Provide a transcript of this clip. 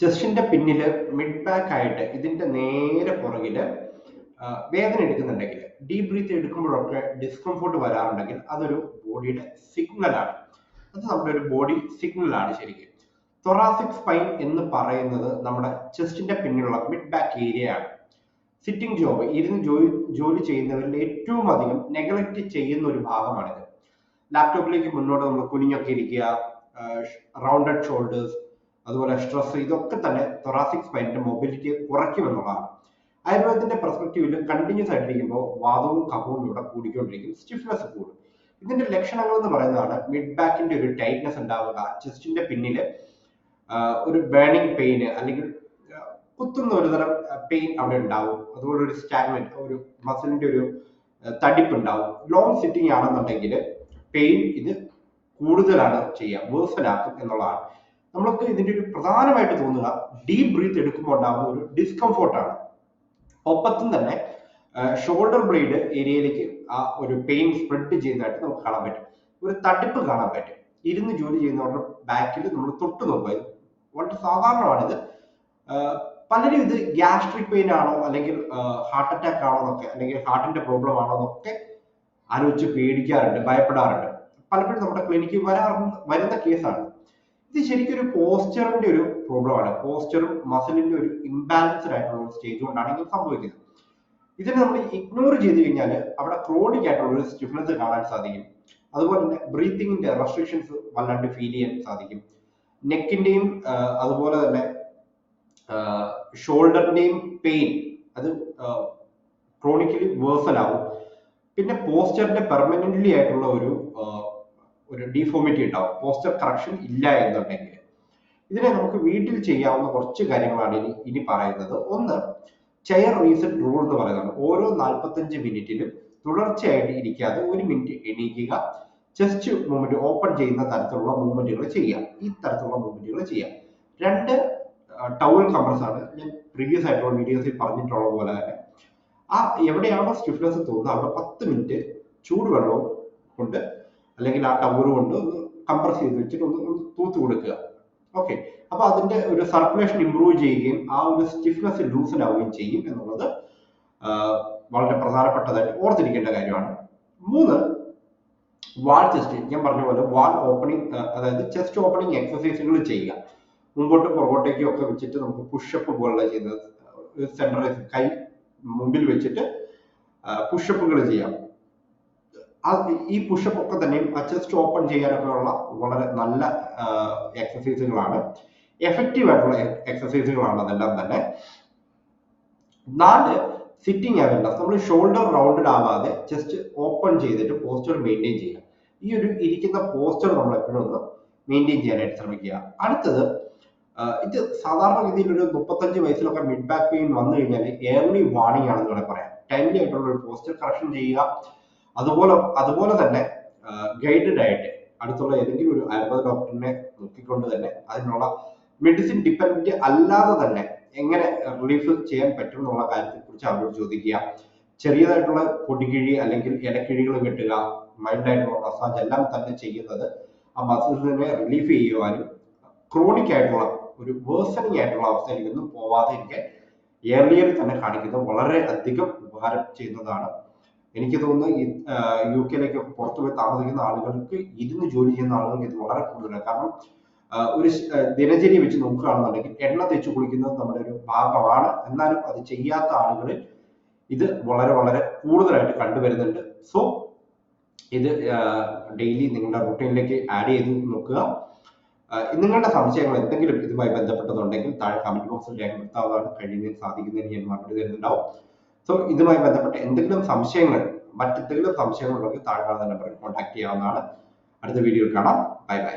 ചെസ്റ്റിന്റെ പിന്നില് mid back ആയിട്ട് ഇതിന്റെ നേരെ പുറകില് വേദന എടുക്കുന്നുണ്ടെങ്കിൽ, ഡീപ് ബ്രീത്ത് എടുക്കുമ്പോഴൊക്കെ ഡിസ്കംഫോർട്ട് വരാറുണ്ടെങ്കിൽ അതൊരു ബോഡിയുടെ സിഗ്നലാണ്. അത് നമ്മുടെ ഒരു ബോഡി സിഗ്നലാണ് ശരിക്കും. തൊറാസിക് സ്പൈൻ എന്ന് പറയുന്നത് നമ്മുടെ ചെസ്റ്റിന്റെ പിന്നിലുള്ള മിഡ് ബാക്ക് ഏരിയ ആണ്. സിറ്റിംഗ് ജോബ്, ഇരുന്ന് ജോലി ചെയ്യുന്നവരിൽ ഏറ്റവും അധികം നെഗ്ലക്ട് ചെയ്യുന്ന ഒരു ഭാഗമാണിത്. ലാപ്ടോപ്പിലേക്ക് മുന്നോട്ട് നമ്മൾ കുനിഞ്ഞൊക്കെ ഇരിക്കുക, റൗണ്ടഡ് ഷോൾഡേഴ്സ്, അതുപോലെ സ്ട്രെസ്, ഇതൊക്കെ തന്നെ തൊറാസിക് സ്പൈനിന്റെ മൊബിലിറ്റി കുറയ്ക്കുമെന്നുള്ളതാണ്. ആയുർവേദത്തിന്റെ പെർസ്പെക്റ്റീവിൽ കണ്ടിന്യൂസ് ആയിട്ടിരിക്കുമ്പോൾ വാദവും കഫവും ഇവിടെ കൂടിക്കൊണ്ടിരിക്കും, സ്റ്റിഫ്നെസ് കൂടും. ഇതിന്റെ ലക്ഷണങ്ങൾ എന്ന് പറയുന്നതാണ് മിഡ് ബാക്കിന്റെ ഒരു ടൈറ്റ്നെസ് ഉണ്ടാവുക, ചെസ്റ്റിന്റെ പിന്നില് ഒരു ബേണിംഗ് പെയിന് അല്ലെങ്കിൽ കുത്തുന്ന ഒരു തരം പെയിൻ അവിടെ ഉണ്ടാവും. അതുപോലെ ഒരു സ്റ്റാഗ്നന്റ്, ഒരു മസിലിന്റെ ഒരു തടിപ്പ് ഉണ്ടാവും. ലോങ് സിറ്റിംഗ് ആണെന്നുണ്ടെങ്കിൽ പെയിൻ ഇത് കൂടുതലാണ് ചെയ്യുക, വേഴ്സനാക്കും എന്നുള്ളതാണ്. നമ്മൾക്ക് ഇതിന്റെ ഒരു പ്രധാനമായിട്ട് തോന്നുക ഡീപ് ബ്രീത്ത് എടുക്കുമ്പോൾ ഉണ്ടാകുന്ന ഒരു ഡിസ്കംഫോർട്ടാണ്. ഒപ്പത്തും തന്നെ ഷോൾഡർ ബ്ലേഡ് ഏരിയയിലേക്ക് ആ ഒരു പെയിൻ സ്പ്രെഡ് ചെയ്യുന്നതായിട്ട് നമുക്ക് കാണാൻ പറ്റും. ഒരു തടിപ്പ് കാണാൻ പറ്റും. ഇരുന്ന് ജോലി ചെയ്യുന്നവരുടെ ബാക്കിൽ നമ്മൾ തൊട്ട് നോക്കുക, വളരെ സാധാരണമാണിത്. പലരും ഇത് ഗ്യാസ്ട്രിക് പെയിൻ ആണോ അല്ലെങ്കിൽ ഹാർട്ട് അറ്റാക്ക് ആണോ എന്നൊക്കെ, അല്ലെങ്കിൽ ഹാർട്ടിന്റെ പ്രോബ്ലം ആണോ എന്നൊക്കെ ആലോചിച്ച് പേടിക്കാറുണ്ട്, ഭയപ്പെടാറുണ്ട്. പലപ്പോഴും നമ്മുടെ ക്ലിനിക്കിൽ വരുന്ന കേസാണ്. ഇത് ശരിക്കും ഒരു പോസ്ചറിന്റെ ഒരു പ്രോബ്ലമാണ്. പോസ്ചറും മസിലിന്റെ ഒരു ഇംബാലൻസ്ഡ് ആയിട്ടുള്ള ഒരു സ്റ്റേജ് കൊണ്ടാണ് ഇങ്ങനെ സംഭവിക്കുന്നത്. ഇതിനെ നമ്മൾ ഇഗ്നോർ ചെയ്ത് കഴിഞ്ഞാൽ അവിടെ ക്രോണിക് ആയിട്ടുള്ള ഒരു സ്റ്റിഫ്നെസ് കാണാൻ സാധിക്കും. അതുപോലെ തന്നെ ബ്രീത്തിങ്ങിന്റെ റെസ്ട്രിക്ഷൻസ് വല്ലാണ്ട് ഫീൽ ചെയ്യാൻ സാധിക്കും. നെക്കിന്റെയും അതുപോലെ തന്നെ ഷോൾഡറിന്റെയും പെയിൻ അത് ക്രോണിക്കലി വേഴ്സൺ ആവും. പിന്നെ പോസ്ചറിന്റെ പെർമനന്റ്ലി ആയിട്ടുള്ള ഒരു ഡീഫോമിറ്റി ഉണ്ടാവും, പോസ്ചർ കറക്ഷൻ ഇല്ല എന്നുണ്ടെങ്കിൽ. ഇതിനെ നമുക്ക് വീട്ടിൽ ചെയ്യാവുന്ന കുറച്ച് കാര്യങ്ങളാണ് ഇനി പറയുന്നത്. ഒന്ന്, ചെയർ റീസെറ്റ് റൂൾ എന്ന് പറയുന്നത്. ഓരോ 45 മിനിറ്റിലും തുടർച്ചയായിട്ട് ഇരിക്കാതെ 1 മിനിറ്റ് എണീക്കുക, ചെസ്റ്റ് മൂവ്മെന്റ് ഓപ്പൺ ചെയ്യുന്ന തരത്തിലുള്ള മൂവ്മെന്റുകൾ ചെയ്യുക. ഈ തരത്തിലുള്ള മൂവ്മെന്റുകൾ ചെയ്യാം. 2, ടവൽ കംപ്രസ് ആണ്. ഞാൻ പ്രീവിയസ് ആയിട്ടുള്ള വീഡിയോസിൽ പറഞ്ഞിട്ടുള്ള പോലെ തന്നെ എവിടെയാണോ സ്റ്റിഫ്നെസ് തോന്നുന്നത് അവിടെ 10 മിനിറ്റ് ചൂടുവെള്ളവും കൊണ്ട് അല്ലെങ്കിൽ ആ ടവൽ കൊണ്ട് ഒന്ന് കംപ്രസ് ചെയ്ത് വെച്ചിട്ട് ഒന്ന് തൂത്ത് കൊടുക്കുക. ഓക്കെ, അപ്പൊ അതിന്റെ ഒരു സർക്കുലേഷൻ ഇംപ്രൂവ് ചെയ്യുകയും ആ ഒരു സ്റ്റിഫ്നെസ് ലൂസൻ ആവുകയും ചെയ്യും എന്നുള്ളത് വളരെ പ്രധാനപ്പെട്ടതായിട്ട് ഓർത്തിരിക്കേണ്ട കാര്യമാണ്. 3, വാൾ ചെസ്റ്റ്. ഞാൻ പറഞ്ഞ പോലെ വാൾ ഓപ്പണിംഗ്, അതായത് ചെസ്റ്റ് ഓപ്പണിംഗ് എക്സസൈസുകൾ ചെയ്യുക. മുമ്പോട്ടും പുറകോട്ടേക്കും ഒക്കെ വെച്ചിട്ട് നമുക്ക് പുഷപ്പ് പോലുള്ള ചെയ്യുന്നത്, സെൻട്രലൈസ് കൈ മുമ്പിൽ വെച്ചിട്ട് പുഷപ്പുകൾ ചെയ്യാം. ഈ പുഷപ്പ് ഒക്കെ തന്നെയും ചെസ്റ്റ് ഓപ്പൺ ചെയ്യാനൊക്കെ ഉള്ള വളരെ നല്ല എക്സസൈസുകളാണ്, എഫക്റ്റീവ് ആയിട്ടുള്ള എക്സസൈസുകളാണ് അതെല്ലാം തന്നെ. 4, സിറ്റിംഗ് അവയർനെസ്. നമ്മൾ ഷോൾഡർ റൗണ്ടഡ് ആവാതെ ചെസ്റ്റ് ഓപ്പൺ ചെയ്തിട്ട് പോസ്റ്റർ മെയിൻറ്റെയിൻ ചെയ്യുക. ഈ ഒരു ഇരിക്കുന്ന പോസ്റ്റർ നമ്മൾ എപ്പോഴും ഒന്ന് മെയിൻറ്റെയിൻ ചെയ്യാനായിട്ട് ശ്രമിക്കുക. അടുത്തത്, ഇത് സാധാരണഗതിയിൽ ഒരു 35 വയസ്സിലൊക്കെ മിഡ് ബാക്ക് പെയിൻ വന്നു കഴിഞ്ഞാൽ ഏർലി വാർണിംഗ് ആണെന്ന് വേണമെങ്കിൽ പറയാം. ടൈംലി ആയിട്ടുള്ള ഒരു പോസ്റ്റർ കറക്ഷൻ ചെയ്യുക. അതുപോലെ തന്നെ ഗൈഡഡ് ആയിട്ട് അടുത്തുള്ള ഏതെങ്കിലും ഒരു ആയുർവേദ ഡോക്ടറിനെ നോക്കിക്കൊണ്ട് തന്നെ അതിനുള്ള മെഡിസിൻ ഡിപ്പെൻഡന്റ് അല്ലാതെ തന്നെ എങ്ങനെ റിലീഫ് ചെയ്യാൻ പറ്റും എന്നുള്ള കാര്യത്തെ കുറിച്ച് അവരോട് ചോദിക്കുക. ചെറിയതായിട്ടുള്ള പൊടിക്കിഴി അല്ലെങ്കിൽ ഇലക്കിഴികൾ കെട്ടുക, മൈൽഡ് ആയിട്ടുള്ള മസാജ് എല്ലാം തന്നെ ചെയ്യുന്നത് ആ മസിൽസിനെ റിലീഫ് ചെയ്യുവാനും ക്രോണിക് ആയിട്ടുള്ള ഒരു വേഴ്സണിങ് ആയിട്ടുള്ള അവസ്ഥയിലേക്ക് ഒന്നും പോവാതെ ഇരിക്കാൻ ഏർലിയർ തന്നെ കാണിക്കുന്നത് വളരെ അധികം ഉപകാരം ചെയ്യുന്നതാണ്. എനിക്ക് തോന്നുന്നു UK-ലേക്ക് പുറത്തു പോയി താമസിക്കുന്ന ആളുകൾക്ക്, ഇരുന്ന് ജോലി ചെയ്യുന്ന ആളുകൾക്ക് ഇത് വളരെ കൂടുതലാണ്. കാരണം ഒരു ദിനചര്യ വെച്ച് നോക്കുകയാണെന്നുണ്ടെങ്കിൽ എണ്ണ തേച്ച് കുളിക്കുന്നത് നമ്മുടെ ഒരു ഭാഗമാണ്. എന്നാലും അത് ചെയ്യാത്ത ആളുകളിൽ ഇത് വളരെ വളരെ കൂടുതലായിട്ട് കണ്ടുവരുന്നുണ്ട്. സോ ഇത് ഡെയിലി നിങ്ങളുടെ റൂട്ടീനിലേക്ക് ആഡ് ചെയ്ത് നോക്കുക. നിങ്ങളുടെ സംശയങ്ങൾ എന്തെങ്കിലും ഇതുമായി ബന്ധപ്പെട്ടതുണ്ടെങ്കിൽ താഴെ കമന്റ് ബോക്സിൽ രേഖപ്പെടുത്താവുന്നതാണ്. കഴിയുന്നതിന് സാധിക്കുന്നതിന് ഞാൻ മറുപടി തരുന്നുണ്ടാവും. സോ ഇതുമായി ബന്ധപ്പെട്ട എന്തെങ്കിലും സംശയങ്ങൾ, മറ്റെന്തെങ്കിലും സംശയങ്ങളുണ്ടെങ്കിൽ താഴെ കാണുന്ന നമ്പറിൽ കോൺടാക്ട് ചെയ്യാവുന്നതാണ്. അടുത്ത വീഡിയോയിൽ കാണാം. Bye bye.